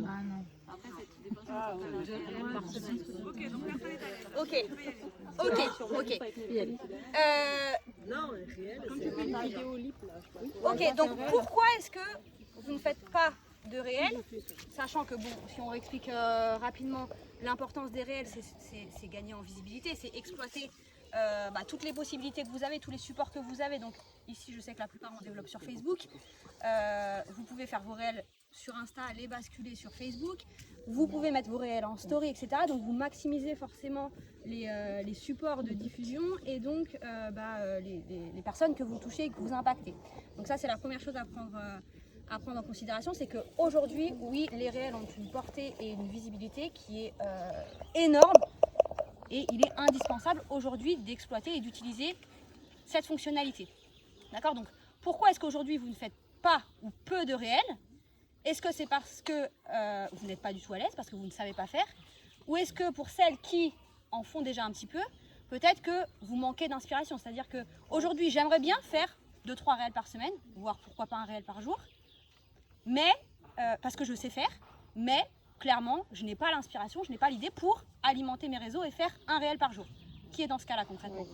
Ah non. Après, Ok, donc pourquoi est-ce que vous ne faites pas de réel, sachant que bon, si on explique rapidement, l'importance des réels, c'est gagner en visibilité, c'est exploiter toutes les possibilités que vous avez, tous les supports que vous avez. Donc ici, je sais que la plupart on développe sur Facebook. Vous pouvez faire vos réels sur Insta, les basculer sur Facebook. Vous pouvez mettre vos réels en story, etc. Donc vous maximisez forcément les supports de diffusion et donc les personnes que vous touchez et que vous impactez. Donc ça, c'est la première chose à prendre en considération, c'est qu'aujourd'hui, oui, les réels ont une portée et une visibilité qui est énorme et il est indispensable aujourd'hui d'exploiter et d'utiliser cette fonctionnalité. D'accord? Donc pourquoi est-ce qu'aujourd'hui vous ne faites pas ou peu de réels? Est-ce que c'est parce que vous n'êtes pas du tout à l'aise, parce que vous ne savez pas faire? Ou est-ce que pour celles qui en font déjà un petit peu, peut-être que vous manquez d'inspiration? C'est-à-dire qu'aujourd'hui, j'aimerais bien faire 2-3 réels par semaine, voire pourquoi pas un réel par jour, mais parce que je sais faire, mais clairement, je n'ai pas l'inspiration, je n'ai pas l'idée pour alimenter mes réseaux et faire un réel par jour. Qui est dans ce cas-là concrètement?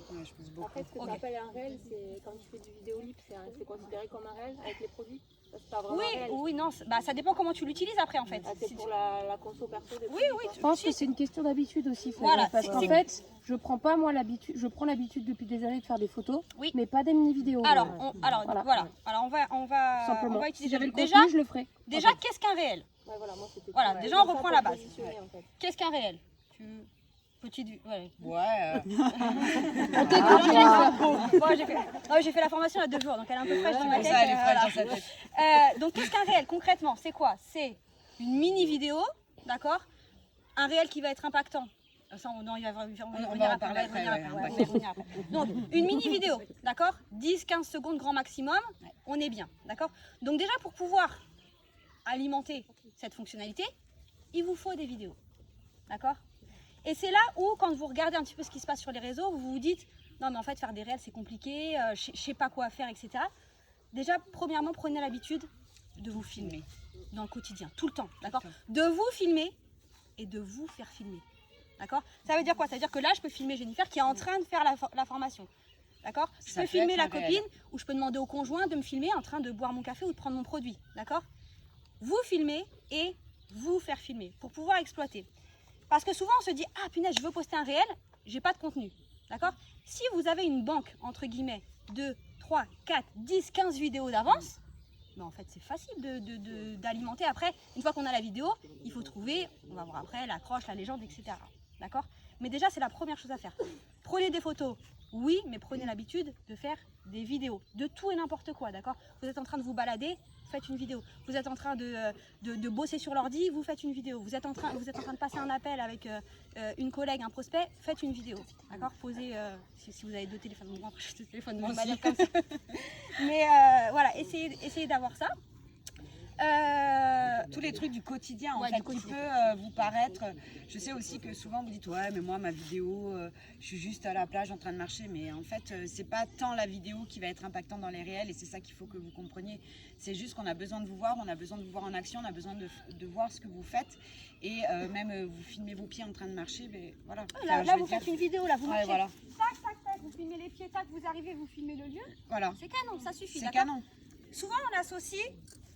Après, ce que tu appelles un réel, c'est quand tu fais du vidéolip, c'est considéré comme un réel avec les produits? C'est pas vraiment un réel. Oui, non, ça dépend comment tu l'utilises après en fait. C'est pour la conso perso des Oui, produits, oui. Je pense que c'est une question d'habitude aussi. Voilà, parce qu'en fait, je prends l'habitude depuis des années de faire des photos, Oui. mais pas des mini-vidéos. Alors, Voilà. Alors on Simplement. va Si utiliser j'avais le déjà. contenu, je le ferais. Déjà, qu'est-ce qu'un réel? Ouais, voilà, moi, c'était Voilà, tout, déjà on ça reprend pour la base. positionner, en fait. Qu'est-ce qu'un réel? Petite. Ouais. On t'écoute. Moi, j'ai fait la formation il y a 2 jours, donc elle est un peu fraîche dans ma tête. Ça, elle est fraîche dans sa tête. Donc qu'est-ce qu'un réel concrètement? C'est quoi? C'est une mini vidéo, d'accord? Un réel qui va être impactant. Ça, on va revenir après. Donc une mini vidéo, d'accord? 10-15 secondes grand maximum, on est bien, d'accord? Donc déjà pour pouvoir alimenter cette fonctionnalité, il vous faut des vidéos, d'accord? Et c'est là où, quand vous regardez un petit peu ce qui se passe sur les réseaux, vous vous dites non mais en fait faire des réels c'est compliqué, je sais pas quoi faire, etc. Déjà, premièrement, prenez l'habitude de vous filmer dans le quotidien, tout le temps, d'accord? De vous filmer et de vous faire filmer, d'accord? Ça veut dire quoi? Ça veut dire que là, je peux filmer Jennifer qui est en train de faire la formation, d'accord? Je peux filmer la copine ou je peux demander au conjoint de me filmer en train de boire mon café ou de prendre mon produit, d'accord? Vous filmer et vous faire filmer pour pouvoir exploiter. Parce que souvent on se dit ah punaise, je veux poster un réel, j'ai pas de contenu, d'accord? Si vous avez une banque entre guillemets de 3, 4, 10, 15 vidéos d'avance, en fait c'est facile d'alimenter. Après, une fois qu'on a la vidéo, il faut trouver, on va voir après, l'accroche, la légende, etc. D'accord? Mais déjà c'est la première chose à faire. Prenez des photos, oui, mais prenez l'habitude de faire des vidéos, de tout et n'importe quoi, d'accord? Vous êtes en train de vous balader, faites une vidéo. Vous êtes en train de bosser sur l'ordi, vous faites une vidéo. Vous êtes en train de passer un appel avec une collègue, un prospect, faites une vidéo. D'accord? Posez, si vous avez 2 téléphones, bon, après je téléphone de manière comme ça. Mais voilà, essayez d'avoir ça. Tous les trucs du quotidien en Ouais, fait, du quotidien. qui peut vous paraître. Je sais aussi que souvent vous dites ouais mais moi ma vidéo je suis juste à la plage en train de marcher, mais en fait c'est pas tant la vidéo qui va être impactante dans les réels, et c'est ça qu'il faut que vous compreniez. C'est juste qu'on a besoin de vous voir, on a besoin de vous voir en action, on a besoin de voir ce que vous faites, et même vous filmez vos pieds en train de marcher, mais voilà. Là vous faites une vidéo, là vous marchez, voilà. tac, vous filmez les pieds, tac, vous arrivez, vous filmez le lieu. Voilà. C'est canon, ça suffit. C'est d'accord? canon. Souvent on associe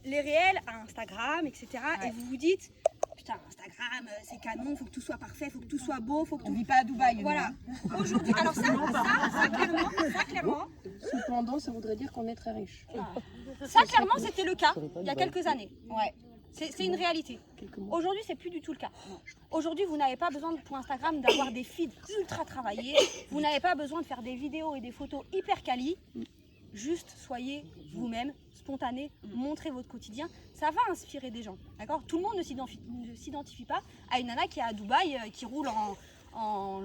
les réels à Instagram, etc. Ouais. Et vous vous dites, putain, Instagram, c'est canon, faut que tout soit parfait, faut que tout soit beau, faut que On tout... vit pas à Dubaï. Voilà. Aujourd'hui, alors ça clairement, Cependant, ça voudrait dire qu'on est très riche. c'était le cas il y a quelques années. Ouais. C'est une réalité. Aujourd'hui, c'est plus du tout le cas. Aujourd'hui, vous n'avez pas besoin pour Instagram d'avoir des feeds ultra travaillés. Vous n'avez pas besoin de faire des vidéos et des photos hyper quali. Juste soyez vous-même, spontané, montrez votre quotidien. Ça va inspirer des gens, d'accord? Tout le monde ne s'identifie pas à une nana qui est à Dubaï, qui roule en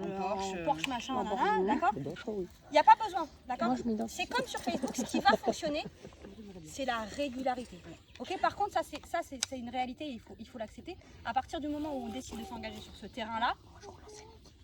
Porsche machin, d'accord? Il n'y a pas besoin, d'accord? C'est comme sur Facebook, ce qui va fonctionner, c'est la régularité. Ok, par contre, ça c'est une réalité, il faut l'accepter. À partir du moment où on décide de s'engager sur ce terrain-là,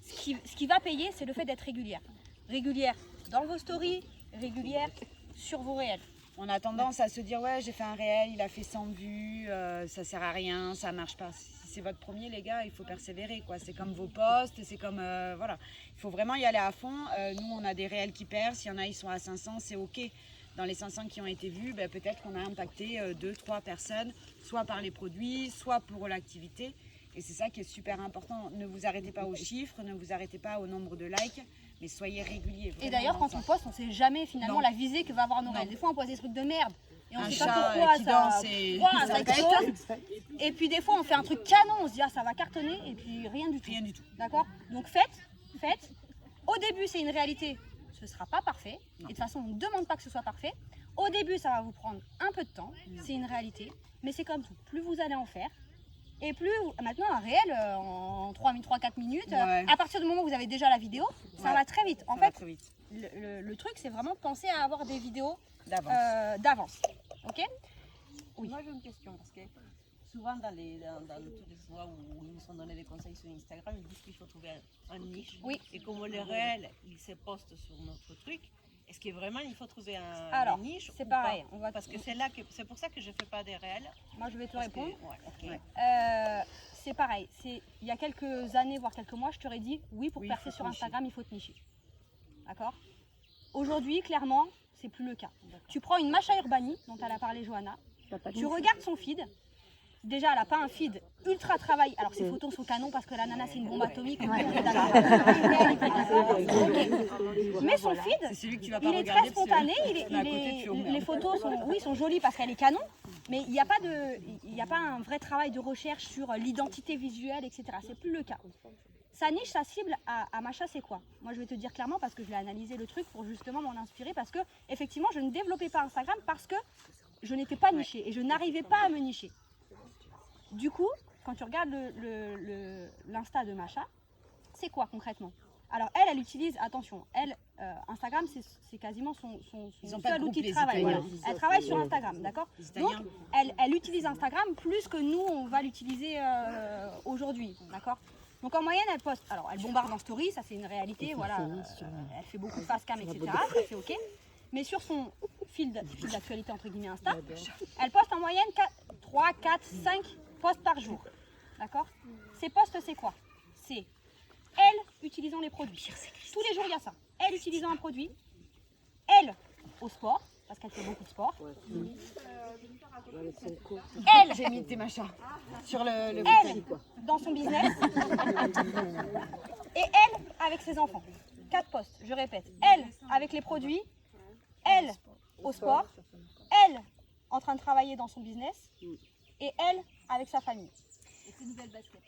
ce qui va payer, c'est le fait d'être régulière. Régulière dans vos stories, régulière sur vos réels. On a tendance à se dire ouais j'ai fait un réel, il a fait 100 vues, ça sert à rien, ça marche pas. Si c'est votre premier les gars, il faut persévérer quoi. C'est comme vos posts, c'est comme voilà. Il faut vraiment y aller à fond. Nous on a des réels qui percent, s'il y en a ils sont à 500, c'est ok. Dans les 500 qui ont été vus, ben, peut-être qu'on a impacté 2-3 personnes, soit par les produits, soit pour l'activité. Et c'est ça qui est super important. Ne vous arrêtez pas aux chiffres, ne vous arrêtez pas au nombre de likes, mais soyez réguliers. Et d'ailleurs, quand on poste, on ne sait jamais finalement la visée que va avoir nos réels. Des fois, on poste des trucs de merde. Et on ne sait pas pourquoi qui ça, danse et ça explose. Et puis des fois, on fait un truc canon, on se dit ah, ça va cartonner, et puis rien du tout. Rien du tout. D'accord? Donc faites. Au début, c'est une réalité. Ce ne sera pas parfait. Et de toute façon, on ne demande pas que ce soit parfait. Au début, ça va vous prendre un peu de temps. C'est une réalité. Mais c'est comme tout. Plus vous allez en faire, et plus, maintenant, un réel en 3-4 minutes, à partir du moment où vous avez déjà la vidéo, ça va très vite. En fait, le truc, c'est vraiment de penser à avoir des vidéos d'avance. Ok? Oui. Moi, j'ai une question, parce que souvent, dans tous les fois où ils nous sont donné des conseils sur Instagram, ils disent qu'il faut trouver un niche. Oui. Et comme les réels, ils se postent sur notre truc, est-ce que vraiment il faut trouver un niche? C'est pareil. Parce que c'est pour ça que je ne fais pas des réels. Moi, je vais te répondre. Okay. C'est pareil. Il y a quelques années, voire quelques mois, je t'aurais dit oui, pour percer sur Instagram, il faut te nicher. D'accord? Aujourd'hui, clairement, c'est plus le cas. Tu prends une Masha Urbani, dont elle a parlé Johanna, tu regardes son feed. Déjà, elle n'a pas un feed ultra travaillé. Alors, ses photos sont canon parce que la nana, c'est une bombe atomique. Mais son feed, il est très spontané. Les photos sont jolies parce qu'elle est canon. Mais il n'y a pas un vrai travail de recherche sur l'identité visuelle, etc. C'est plus le cas. Sa niche, sa cible à Masha, c'est quoi? Moi, je vais te dire clairement parce que je l'ai analysé le truc pour justement m'en inspirer. Parce que, effectivement, je ne développais pas Instagram parce que je n'étais pas nichée et je n'arrivais pas à me nicher. Du coup, quand tu regardes l'Insta de Masha, c'est quoi concrètement? Alors elle utilise, attention, Instagram c'est quasiment son seul outil de travail. Voilà. Elle travaille sur Instagram, d'accord? Donc elle utilise Instagram plus que nous on va l'utiliser aujourd'hui, d'accord? Donc en moyenne elle poste, alors elle bombarde en story, ça c'est une réalité, voilà, elle fait beaucoup de face cam, etc. Ça c'est ok. Mais sur son fil d'actualité entre guillemets Insta, elle poste en moyenne 3, 4, 5 posts par jour. D'accord? Ces posts, c'est quoi? C'est elle utilisant les produits. Tous les jours, il y a ça. Elle utilisant un produit. Elle au sport, parce qu'elle fait beaucoup de sport. Elle, j'ai mis tes machins sur le elle dans son business. Et elle avec ses enfants. 4 posts, je répète. Elle avec les produits. Elle au sport. Elle en train de travailler dans son business. Et elle avec sa famille. Et ses nouvelles baskets.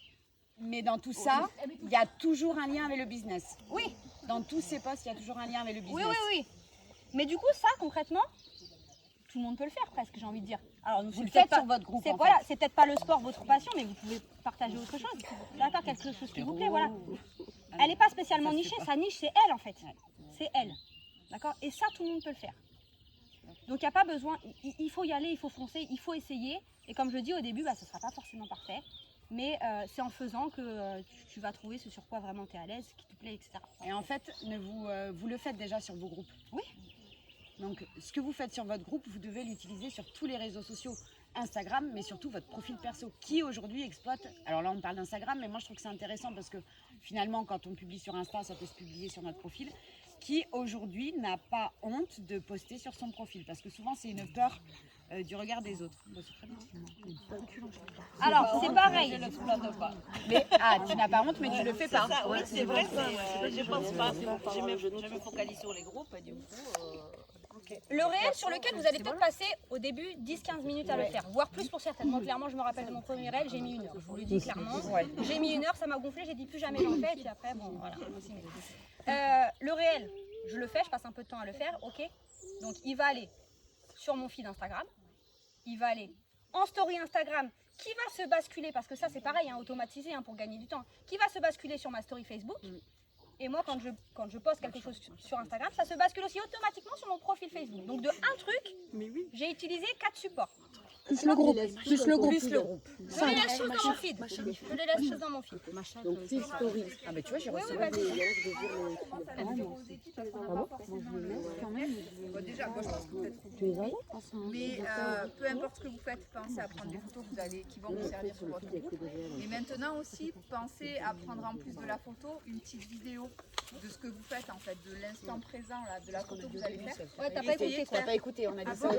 Mais dans tout ça, il y a toujours un lien avec le business. Oui. Dans tous ces posts, il y a toujours un lien avec le business. Oui. Mais du coup, ça, concrètement, tout le monde peut le faire presque, j'ai envie de dire. Alors, vous le faites sur votre groupe. C'est peut-être pas le sport, votre passion, mais vous pouvez partager autre chose. D'accord, quelque chose qui vous plaît, voilà. Elle n'est pas spécialement nichée, sa niche, c'est elle en fait. C'est elle. D'accord? Et ça, tout le monde peut le faire. Donc, il n'y a pas besoin, il faut y aller, il faut foncer, il faut essayer. Et comme je dis au début, ce ne sera pas forcément parfait. Mais c'est en faisant que tu vas trouver ce sur quoi vraiment tu es à l'aise, ce qui te plaît, etc. Et en fait, vous le faites déjà sur vos groupes. Oui. Donc, ce que vous faites sur votre groupe, vous devez l'utiliser sur tous les réseaux sociaux. Instagram, mais surtout votre profil perso. Qui aujourd'hui exploite... Alors là, on parle d'Instagram, mais moi, je trouve que c'est intéressant parce que finalement, quand on publie sur Insta, ça peut se publier sur notre profil. Qui aujourd'hui n'a pas honte de poster sur son profil? Parce que souvent, c'est une peur du regard des autres. Alors, c'est pareil. Je ne l'exploite pas. Mais, tu n'as pas honte, mais tu le fais pas. Ça, oui, c'est vrai. Je pense pas. Je me focalise sur les groupes et du coup... Le réel sur lequel vous allez peut-être passer au début 10-15 minutes à le faire, voire plus pour certaines. Moi, clairement, je me rappelle de mon premier réel, j'ai mis 1 heure. Je vous le dis clairement. J'ai mis 1 heure, ça m'a gonflé, j'ai dit plus jamais j'en fais. Et puis après, bon, voilà. Le réel, je le fais, je passe un peu de temps à le faire, ok. Donc, il va aller sur mon feed Instagram. Il va aller en story Instagram qui va se basculer, parce que ça, c'est pareil, automatisé pour gagner du temps, qui va se basculer sur ma story Facebook. Et moi, quand je poste quelque chose sur Instagram, ça se bascule aussi automatiquement sur mon profil Facebook. Donc de un truc, j'ai utilisé 4 supports. Plus le groupe. Plus le groupe. Plus le groupe. Je les laisse tous dans mon feed. Je les laisse tous dans mon feed. Donc plus story. Ah bah tu vois, j'ai reçu. Déjà, moi je pense que vous faites mais peu importe ce que vous faites, pensez à prendre des photos qui vont vous servir sur votre groupe. Et maintenant aussi, pensez à prendre en plus de la photo une petite vidéo de ce que vous faites en fait, de l'instant présent, là, de la photo que vous allez faire. Ouais, t'as pas écouté quoi. T'as pas écouté, on a dit ça.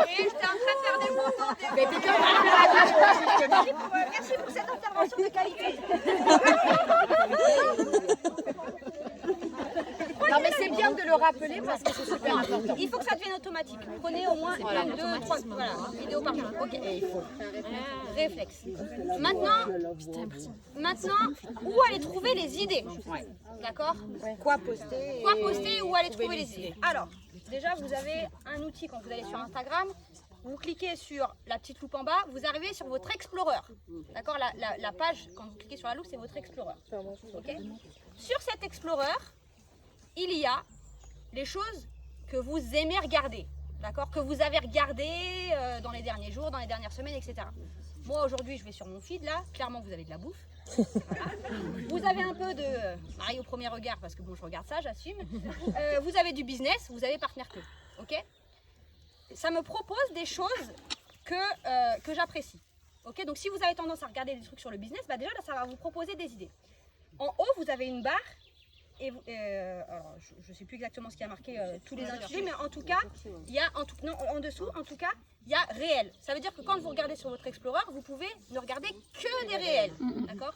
Et j'étais en train de faire des photos. Mais t'étais Merci pour cette intervention de qualité. Non mais c'est bien de le rappeler parce que c'est super important. Il faut que ça devienne automatique. Prenez au moins 1, 2, 3 vidéos par jour. Ok. Et il faut. Réflexe. Maintenant, où aller trouver les idées? D'accord? Quoi poster Quoi poster, où aller trouver les idées? Alors, déjà, vous avez un outil quand vous allez sur Instagram. Vous cliquez sur la petite loupe en bas, vous arrivez sur votre Explorer. D'accord? La page, quand vous cliquez sur la loupe, c'est votre Explorer. Ok? Sur cet Explorer, il y a les choses que vous aimez regarder. D'accord? Que vous avez regardé dans les derniers jours, dans les dernières semaines, etc. Moi, aujourd'hui, je vais sur mon feed, là. Clairement, vous avez de la bouffe. Voilà. Vous avez un peu de Marie au premier regard, parce que bon, je regarde ça, j'assume. Vous avez du business, vous avez Partner Club. Ok? Ça me propose des choses que j'apprécie. Ok? Donc, si vous avez tendance à regarder des trucs sur le business, bah déjà, là, ça va vous proposer des idées. En haut, vous avez une barre. Et alors, je ne sais plus exactement ce qui a marqué tous les intitulés, mais en tout cas, il y a en dessous, en tout cas, il y a réel. Ça veut dire que quand vous regardez sur votre Explorer, vous pouvez ne regarder que des réels. D'accord?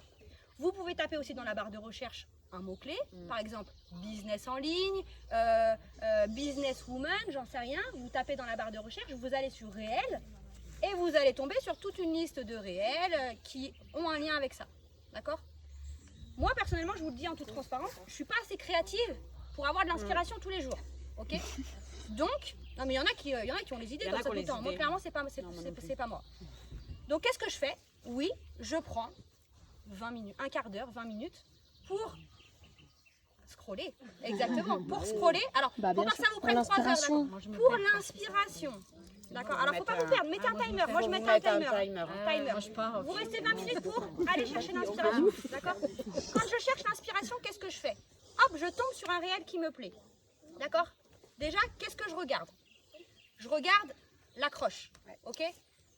Vous pouvez taper aussi dans la barre de recherche un mot-clé, par exemple business en ligne, businesswoman, j'en sais rien. Vous tapez dans la barre de recherche, vous allez sur réel et vous allez tomber sur toute une liste de réels qui ont un lien avec ça. D'accord? Moi, personnellement, je vous le dis en toute transparence, je ne suis pas assez créative pour avoir de l'inspiration tous les jours. Ok? Donc, non mais il y en a qui ont les idées comme ça tout le temps. Moi, clairement, c'est pas moi. Donc, qu'est-ce que je fais? Oui, je prends 20 minutes, un quart d'heure, 20 minutes pour scroller. Exactement, pour scroller. Alors, faut pas que ça vous prenne 3 heures. Pour l'inspiration. D'accord. Alors, faut pas vous perdre. Mettez un timer. Moi, je mets un timer. Vous restez 20 minutes pour aller chercher l'inspiration. D'accord. Quand je cherche l'inspiration, qu'est-ce que je fais? Hop, je tombe sur un réel qui me plaît. D'accord. Déjà, qu'est-ce que je regarde? Je regarde l'accroche. Ok.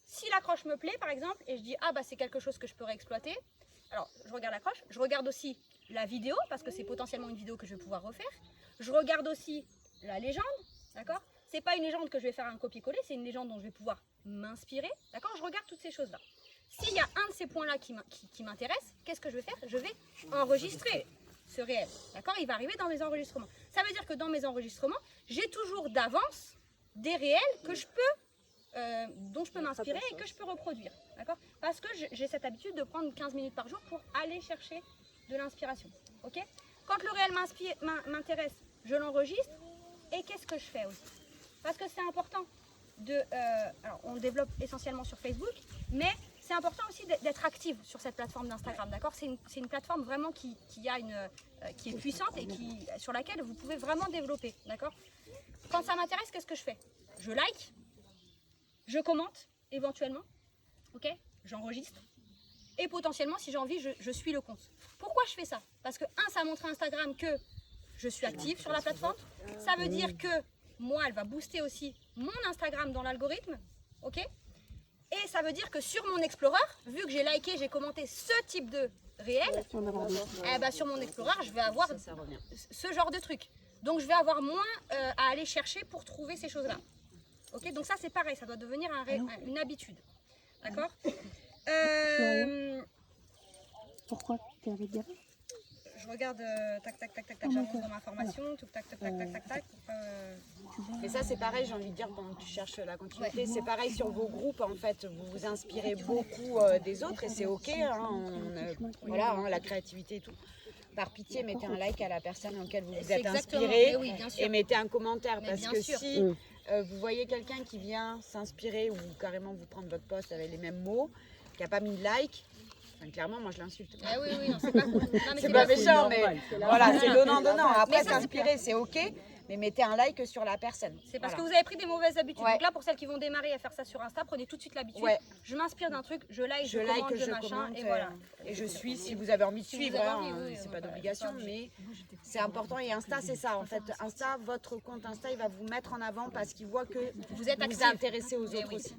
Si l'accroche me plaît, par exemple, et je dis ah bah c'est quelque chose que je pourrais exploiter. Alors, je regarde l'accroche. Je regarde aussi la vidéo parce que c'est potentiellement une vidéo que je vais pouvoir refaire. Je regarde aussi la légende. D'accord. C'est pas une légende que je vais faire un copier-coller, c'est une légende dont je vais pouvoir m'inspirer. D'accord? Je regarde toutes ces choses-là. S'il y a un de ces points-là qui m'intéresse, qu'est-ce que je vais faire? Je vais enregistrer ce réel. D'accord? Il va arriver dans mes enregistrements. Ça veut dire que dans mes enregistrements, j'ai toujours d'avance des réels que je peux, dont je peux m'inspirer et que je peux reproduire. D'accord? Parce que j'ai cette habitude de prendre 15 minutes par jour pour aller chercher de l'inspiration. Ok? Quand le réel m'intéresse, je l'enregistre. Et qu'est-ce que je fais aussi? Parce que c'est important alors on le développe essentiellement sur Facebook, mais c'est important aussi d'être active sur cette plateforme d'Instagram, d'accord? C'est une plateforme vraiment qui est puissante et sur laquelle vous pouvez vraiment développer, d'accord? Quand ça m'intéresse, qu'est-ce que je fais? Je like, je commente éventuellement, ok? J'enregistre et potentiellement, si j'ai envie, je suis le compte. Pourquoi je fais ça? Parce que ça montre à Instagram que je suis active sur la plateforme. Ça veut dire que moi, elle va booster aussi mon Instagram dans l'algorithme. Ok? Et ça veut dire que sur mon Explorer, vu que j'ai liké, j'ai commenté ce type de réel, sur mon Explorer, je vais avoir ce genre de truc. Donc, je vais avoir moins à aller chercher pour trouver ces choses-là. Ok? Donc ça, c'est pareil. Ça doit devenir une habitude. D'accord? Pourquoi tu es avec Gary? Je regarde, j'avance dans ma formation, tac. Et ça c'est pareil, j'ai envie de dire, pendant que tu cherches la continuité, c'est pareil sur vos groupes en fait, vous vous inspirez beaucoup des autres et c'est ok, hein, voilà, hein, la créativité et tout. Par pitié, mettez un like à la personne auquel vous vous êtes inspiré et mettez un commentaire parce que si vous voyez quelqu'un qui vient s'inspirer ou carrément vous prendre votre post avec les mêmes mots, qui n'a pas mis de like, enfin, clairement, moi je l'insulte. Ah oui, non, c'est pas cool. C'est pas méchant, mais voilà, c'est donnant. Après, s'inspirer, c'est ok. mais mettez un like sur la personne. C'est parce Voilà. que vous avez pris des mauvaises habitudes. Ouais. Donc là, pour celles qui vont démarrer à faire ça sur Insta, prenez tout de suite l'habitude. Ouais. Je m'inspire d'un truc, je like, Je commente, like, je machin, commente, et voilà. et je suis si vous avez envie de Si vous suivre, avez hein, envie, oui, c'est oui, pas voilà, d'obligation, pas obligé. mais c'est important. Et Insta, c'est ça en fait. Insta, votre compte Insta, il va vous mettre en avant parce qu'il voit que Vous êtes vous actif. intéressez aux Eh autres oui. aussi.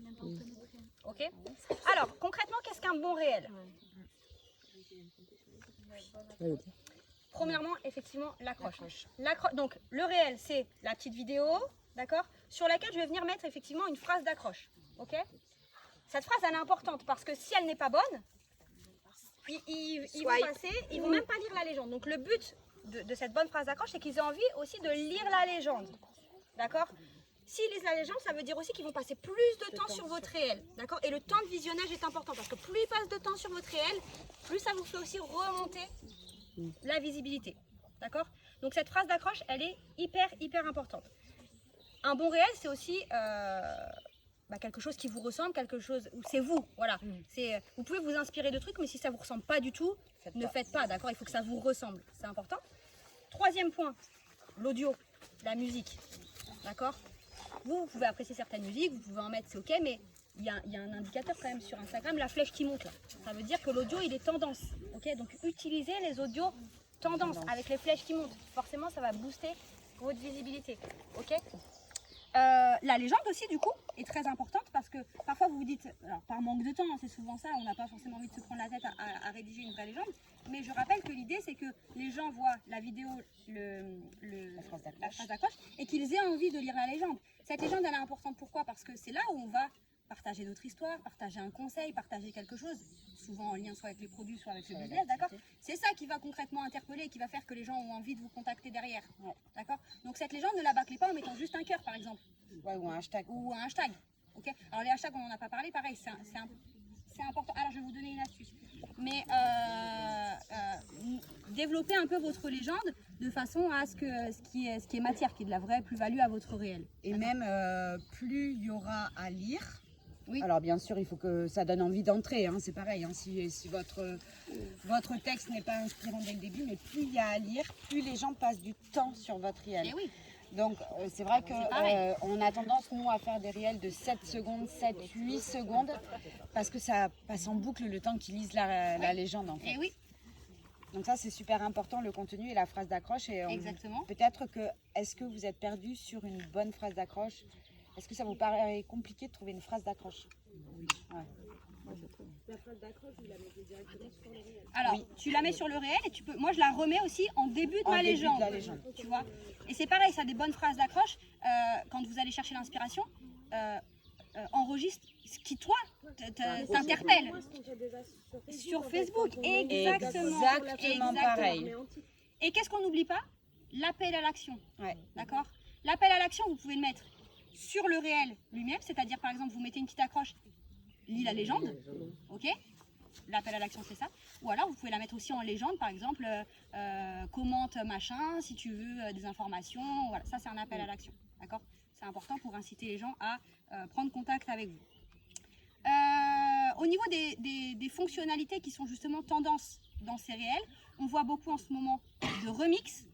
Ok. Alors, concrètement, qu'est-ce qu'un bon réel? Premièrement, effectivement, l'accroche. Donc, le réel, c'est la petite vidéo, d'accord, sur laquelle je vais venir mettre effectivement une phrase d'accroche. Ok. Cette phrase, elle est importante parce que si elle n'est pas bonne, ils vont passer, ils vont même pas lire la légende. Donc, le but de cette bonne phrase d'accroche, c'est qu'ils aient envie aussi de lire la légende. D'accord? S'ils lisent la légende, ça veut dire aussi qu'ils vont passer plus de temps sur votre réel. D'accord? Et le temps de visionnage est important parce que plus ils passent de temps sur votre réel, plus ça vous fait aussi remonter la visibilité. D'accord? Donc cette phrase d'accroche, elle est hyper importante. Un bon réel, c'est aussi quelque chose qui vous ressemble, quelque chose où c'est vous. Voilà. Vous pouvez vous inspirer de trucs, mais si ça ne vous ressemble pas du tout, ne faites pas. D'accord? Il faut que ça vous ressemble. C'est important. Troisième point, l'audio, la musique. D'accord? Vous pouvez apprécier certaines musiques, vous pouvez en mettre, c'est ok, mais il y a un indicateur quand même sur Instagram, la flèche qui monte là. Ça veut dire que l'audio, il est tendance. Ok, donc utilisez les audios tendance avec les flèches qui montent. Forcément, ça va booster votre visibilité. Ok. La légende aussi, du coup, est très importante parce que parfois vous vous dites, alors par manque de temps, hein, c'est souvent ça, on n'a pas forcément envie de se prendre la tête à rédiger une vraie légende. Mais je rappelle que l'idée, c'est que les gens voient la vidéo, la phrase d'accroche, et qu'ils aient envie de lire la légende. Cette légende, elle est importante. Pourquoi? Parce que c'est là où on va partager notre histoire, partager un conseil, partager quelque chose, souvent en lien soit avec les produits, soit avec le business, d'accord? C'est ça qui va concrètement interpeller et qui va faire que les gens ont envie de vous contacter derrière, d'accord? Donc cette légende, ne la bâclez pas en mettant juste un cœur, par exemple. Ouais, ou un hashtag. Ou un hashtag, ok? Alors les hashtags, on n'en a pas parlé, pareil, c'est important. Alors je vais vous donner une astuce. Mais développez un peu votre légende de façon à ce qui est matière, qui est de la vraie plus-value à votre réel. Et même plus il y aura à lire. Oui. Alors bien sûr, il faut que ça donne envie d'entrer, hein, c'est pareil. Hein, si votre texte n'est pas inspirant dès le début, mais plus il y a à lire, plus les gens passent du temps sur votre réel. Et oui. Donc c'est vrai qu'on a tendance, nous, à faire des réels de 7 secondes, 7, 8 secondes, parce que ça passe en boucle le temps qu'ils lisent la légende en fait. Et oui. Donc ça c'est super important, le contenu et la phrase d'accroche. Exactement. Peut-être que, est-ce que vous êtes perdu sur une bonne phrase d'accroche? Est-ce que ça vous paraît compliqué de trouver une phrase d'accroche? Ouais. La phrase d'accroche, vous la mettez directement sur le réel. Alors, tu la mets sur le réel et tu peux. Moi, je la remets aussi en début de ma légende. De la légende. Tu vois. Et c'est pareil, ça a des bonnes phrases d'accroche. Quand vous allez chercher l'inspiration, enregistre ce qui toi t'interpelle. Sur Facebook, exactement pareil. Et qu'est-ce qu'on n'oublie pas? L'appel à l'action. Ouais. D'accord? L'appel à l'action, vous pouvez le mettre sur le réel lui-même, c'est-à-dire par exemple, vous mettez une petite accroche, lis la légende, ok? L'appel à l'action, c'est ça. Ou alors, vous pouvez la mettre aussi en légende, par exemple, commente machin, si tu veux des informations. Voilà, ça, c'est un appel à l'action, d'accord? C'est important pour inciter les gens à prendre contact avec vous. Au niveau des fonctionnalités qui sont justement tendance dans ces réels, on voit beaucoup en ce moment de remix,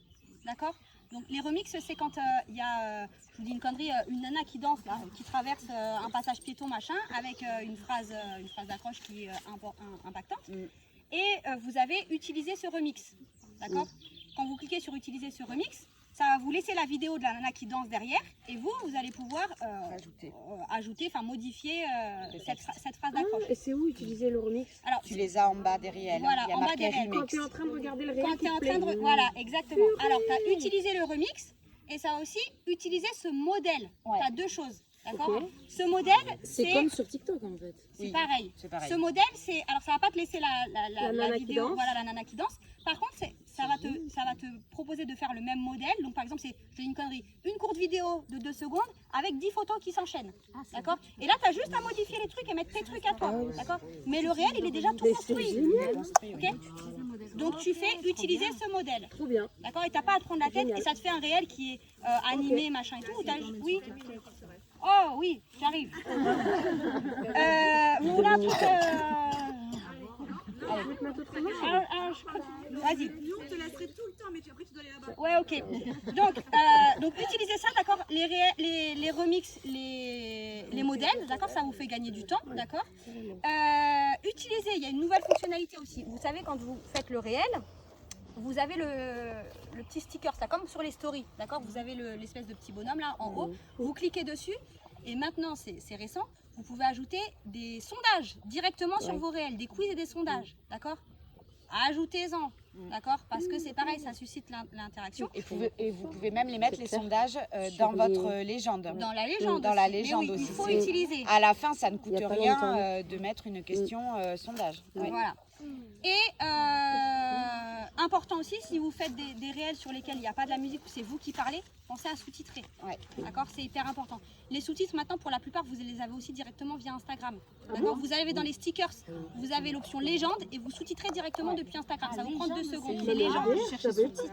d'accord? Donc les remixes, c'est quand il y a, je vous dis une connerie, une nana qui danse là, qui traverse un passage piéton machin, avec une phrase d'accroche qui est impactante. Et vous avez utilisé ce remix, d'accord? Quand vous cliquez sur utiliser ce remix, ça va vous laisser la vidéo de la nana qui danse derrière, et vous allez pouvoir ajouter, enfin modifier cette phrase d'accroche. Et c'est où utiliser le remix? Alors, Tu les as en bas des réels. Voilà, il y a en bas marqué des réels. remix. Quand tu es en train de regarder le réel, quand tu es en train de... Voilà, exactement. Alors, tu as utilisé le remix et ça a aussi utilisé ce modèle. Ouais. Tu as deux choses. D'accord? Ce modèle, C'est comme sur TikTok en fait. c'est Oui, pareil. c'est pareil. Ce modèle, c'est. Alors, ça va pas te laisser la nana qui vidéo, danse. voilà, la nana qui danse. Par contre, ça va te proposer de faire le même modèle. Donc, par exemple, je dis une connerie, une courte vidéo de 2 secondes avec 10 photos qui s'enchaînent. D'accord? Et là, tu as juste à modifier les trucs et mettre tes trucs à toi. D'accord? Mais le réel, il est déjà tout construit. Ok? Donc, tu fais utiliser ce modèle. Trop bien. D'accord? Et t'as pas à te prendre la tête et ça te fait un réel qui est animé, machin et tout. Oui. Oh oui, j'arrive. Vous voulez un truc Vas-y. Nous, on te laisserait tout le temps, mais après, tu dois aller là-bas. Ouais, ok. Donc utilisez ça, d'accord. Les remixes, les modèles, d'accord. Ça vous fait gagner du temps, d'accord. Utilisez. Il y a une nouvelle fonctionnalité aussi. Vous savez, quand vous faites le réel, vous avez le petit sticker, ça comme sur les stories, d'accord. Vous avez l'espèce de petit bonhomme là en haut. Vous cliquez dessus et maintenant c'est récent. Vous pouvez ajouter des sondages directement sur vos réels, des quiz et des sondages, d'accord. Ajoutez-en, d'accord, parce que c'est pareil, ça suscite l'interaction. Et vous pouvez même les mettre, les sondages, dans votre légende. Dans la légende. Dans la aussi. légende Mais oui, aussi. il faut utiliser. À la fin, ça ne coûte rien de mettre une question sondage. Ouais. Voilà. Et important aussi, si vous faites des réels sur lesquels il n'y a pas de la musique ou c'est vous qui parlez, pensez à sous-titrer. Ouais. D'accord, c'est hyper important. Les sous-titres, maintenant, pour la plupart, vous les avez aussi directement via Instagram. D'accord, vous avez dans les stickers, vous avez l'option légende et vous sous-titrez directement depuis Instagram. Ça vous prend 2 secondes. C'est légende.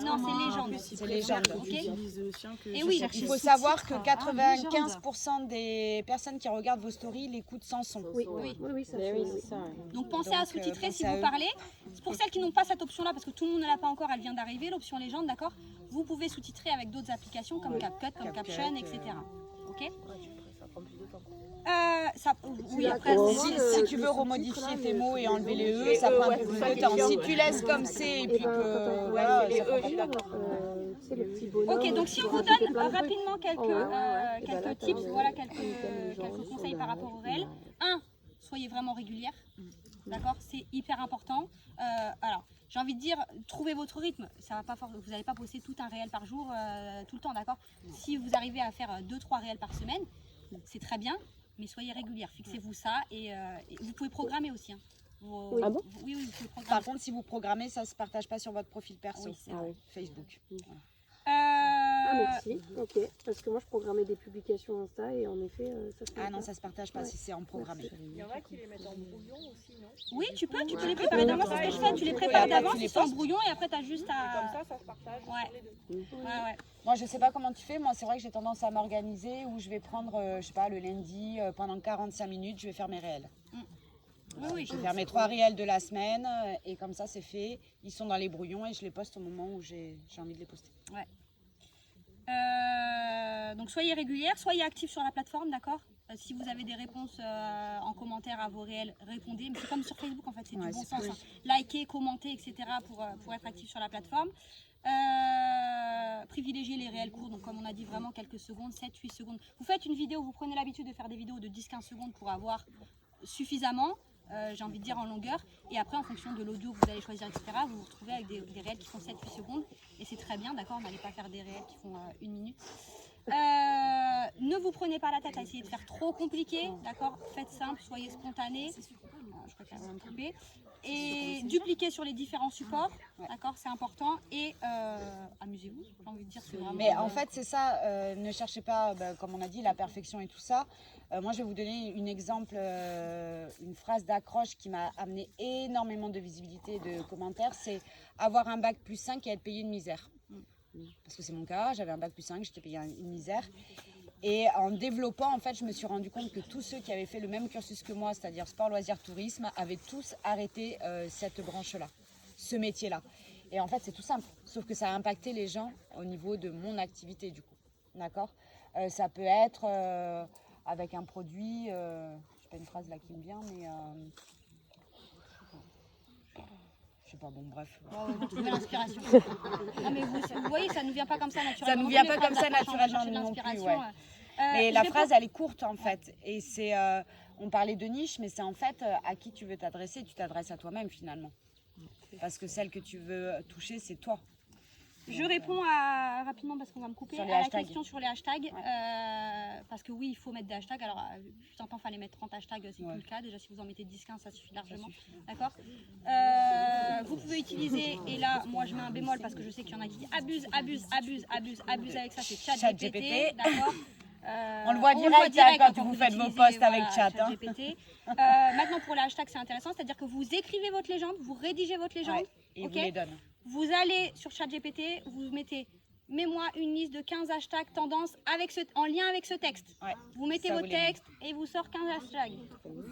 Non, c'est légende. C'est légende. Ok. Et oui, Il faut savoir que 95% des personnes qui regardent vos stories l'écoutent sans son. Oui, ça fait. donc pensez à sous-titrer si pensez à vous eux. parlez. Pour celles qui n'ont pas cette option-là, parce que tout le monde ne l'a pas encore, elle vient d'arriver, l'option légende, d'accord. Vous pouvez sous-titrer avec d'autres applications comme CapCut, comme Caption, etc. Ok. Oui, après, Si tu veux remodifier tes mots et enlever les E, ça prend un peu plus de temps. Si tu laisses comme c'est et puis que voilà, ça prend pas de temps. ok, donc si on vous donne rapidement quelques tips, voilà quelques conseils par rapport au réel. 1, soyez vraiment régulière, d'accord, c'est hyper important. Alors, j'ai envie de dire, trouvez votre rythme. Ça va pas, vous n'allez pas poster tout un réel par jour, tout le temps, d'accord. Si vous arrivez à faire 2-3 réels par semaine, c'est très bien, mais soyez régulière. Fixez-vous ça et vous pouvez programmer aussi. Hein. Ah bon Oui, vous pouvez programmer. Par contre, si vous programmez, ça se partage pas sur votre profil perso, Oui, c'est vrai. Facebook. Ah, merci. Ok. Parce que moi, je programmais des publications Insta et en effet, ça se Ah non, fait ça se partage pas si c'est en programmé. Il y en a qui les mettent en brouillon aussi, non? Oui, tu peux les préparer d'avance. C'est ce que je fais. Tu les prépares d'avance, ils sont en postes. brouillon et après tu as juste Comme à. ça se partage Ouais. sur les deux. Ouais. Moi, je sais pas comment tu fais. Moi, c'est vrai que j'ai tendance à m'organiser où je vais prendre, je sais pas, le lundi, pendant 45 minutes, je vais faire mes réels. Oui. Je vais faire mes 3 réels de la semaine et comme ça, c'est fait. Ils sont dans les brouillons et je les poste au moment où j'ai envie de les poster. Ouais. Donc soyez régulière, soyez actifs sur la plateforme, d'accord. Si vous avez des réponses en commentaire à vos réels, répondez. Mais c'est comme sur Facebook en fait, c'est du bon sens. Hein. Likez, commentez, etc. pour être actif sur la plateforme. Privilégiez les réels courts, donc comme on a dit vraiment quelques secondes, 7-8 secondes. Vous faites une vidéo, vous prenez l'habitude de faire des vidéos de 10-15 secondes pour avoir suffisamment, j'ai envie de dire en longueur, et après en fonction de l'audio que vous allez choisir, etc., vous vous retrouvez avec des réels qui font 7-8 secondes, et c'est très bien, d'accord, on n'allait pas faire des réels qui font 1 minute. Ne vous prenez pas la tête à essayer de faire trop compliqué, d'accord, faites simple, soyez spontané, je préfère me couper, et dupliquez sur les différents supports, d'accord, c'est important, et amusez-vous, j'ai envie de dire, c'est vraiment... Mais en fait, c'est ça, ne cherchez pas, comme on a dit, la perfection et tout ça. Moi, je vais vous donner un exemple, une phrase d'accroche qui m'a amené énormément de visibilité et de commentaires, c'est avoir un bac plus 5 et être payé une misère. Parce que c'est mon cas, j'avais un bac plus 5, j'étais payé une misère. Et en développant, en fait, je me suis rendu compte que tous ceux qui avaient fait le même cursus que moi, c'est-à-dire sport, loisirs, tourisme, avaient tous arrêté cette branche-là, ce métier-là. Et en fait, c'est tout simple, sauf que ça a impacté les gens au niveau de mon activité, du coup. D'accord ? Ça peut être avec un produit, je sais pas une phrase là qui me vient, mais... je sais pas, bon, bref. Vous trouvez l'inspiration. Non, mais vous voyez, ça ne nous vient pas comme ça naturellement. Ça ne nous vient pas comme ça naturellement non plus, ouais. Mais la phrase, elle est courte en fait. Et c'est, on parlait de niche, mais c'est en fait à qui tu veux t'adresser. Tu t'adresses à toi-même finalement. Parce que celle que tu veux toucher, c'est toi. Je réponds rapidement parce qu'on va me couper Sur les à la hashtags. question sur les hashtags. Parce que oui, il faut mettre des hashtags. Alors, putain, il fallait mettre 30 hashtags, c'est plus le cas. Déjà, si vous en mettez 10-15, ça suffit largement. D'accord. Vous pouvez utiliser, et là, moi, je mets un bémol parce que je sais qu'il y en a qui abusent avec ça. C'est ChatGPT, d'accord. On le voit direct quand vous faites vos posts avec chat. Hein. Maintenant, pour les hashtags, c'est intéressant. C'est-à-dire que vous écrivez votre légende, vous rédigez votre légende. Ouais, et vous les donne. Vous allez sur ChatGPT, vous mettez « Mets-moi une liste de 15 hashtags tendance en lien avec ce texte Ouais, Vous mettez ça, votre vous les texte et il vous sort 15 hashtags.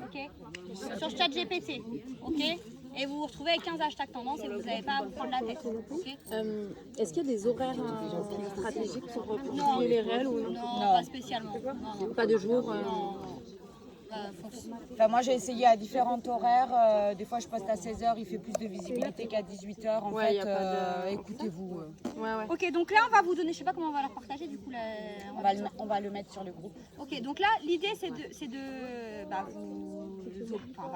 Ok. Sur ChatGPT. Ok. et vous vous retrouvez avec 15 hashtags tendance et vous n'avez pas à vous prendre la tête. Ok. Est-ce qu'il y a des horaires stratégiques pour publier les réels ou non? Non, pas spécialement. Non. Pas de jour Enfin, moi j'ai essayé à différents horaires. Des fois je poste à 16h, il fait plus de visibilité qu'à 18h. En fait, écoutez-vous. Ok, donc là on va vous donner, je sais pas comment on va la partager du coup. On va le mettre sur le groupe. Ok, donc là l'idée c'est de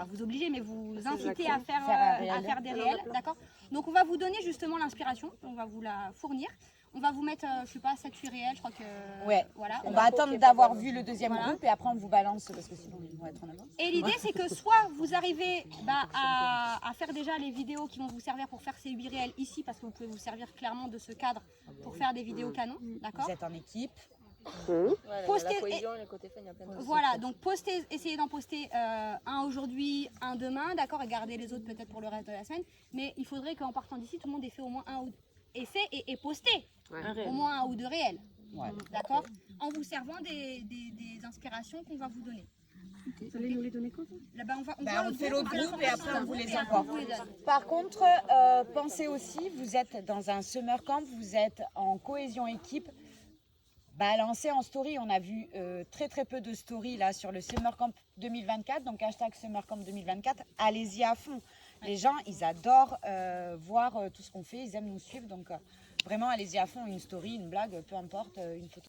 vous obliger, mais vous inciter à faire des réels, d'accord. Donc on va vous donner justement l'inspiration, on va vous la fournir. On va vous mettre, je sais pas, 7-8 réels, je crois que... Ouais, voilà. on va attendre d'avoir vu le deuxième groupe et après on vous balance parce que sinon ils vont être en avance. Et l'idée c'est que soit vous arrivez à faire déjà les vidéos qui vont vous servir pour faire ces 8 réels ici, parce que vous pouvez vous servir clairement de ce cadre pour faire des vidéos canon, d'accord. Vous êtes en équipe. Postez, la cohésion, le côté fun, il y a plein de choses. voilà, donc essayez d'en poster un aujourd'hui, un demain, d'accord, et gardez les autres peut-être pour le reste de la semaine. Mais il faudrait qu'en partant d'ici, tout le monde ait fait au moins un ou et posté au moins un ou 2 réels, d'accord, en vous servant des inspirations qu'on va vous donner. Vous allez nous les donner quand? On fait l'autre groupe et après on vous les envoie. Par contre, pensez aussi, vous êtes dans un summer camp, vous êtes en cohésion équipe. Balancez en story, on a vu très peu de stories là sur le Summer Camp 2024, donc hashtag Summer Camp 2024, allez-y à fond. Les gens, ils adorent voir tout ce qu'on fait, ils aiment nous suivre, donc vraiment allez-y à fond, une story, une blague, peu importe, une photo.